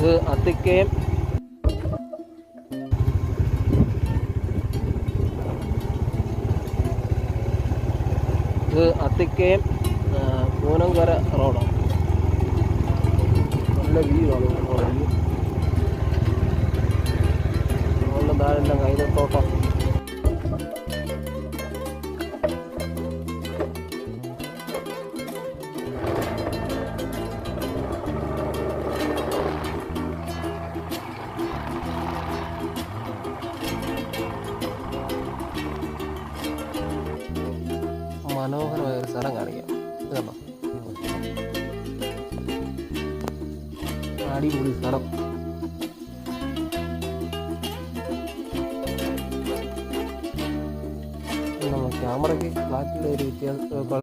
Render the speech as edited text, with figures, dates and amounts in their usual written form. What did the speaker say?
ഇത് അത്തിക്കയം പൂനങ്കര റോഡാണ്. നല്ല വ്യൂ ആണ് റോഡിൻ്റെ താഴെല്ലാം കൈതത്തോട്ടം. മനോഹരമായ ഒരു സ്ഥലം കാണിക്കാം. ഇതല്ലോ അടിപൊളി സ്ഥലം. ക്യാമറയ്ക്ക് ഫ്ലാറ്റിൻ്റെ ഒരു വ്യത്യാസം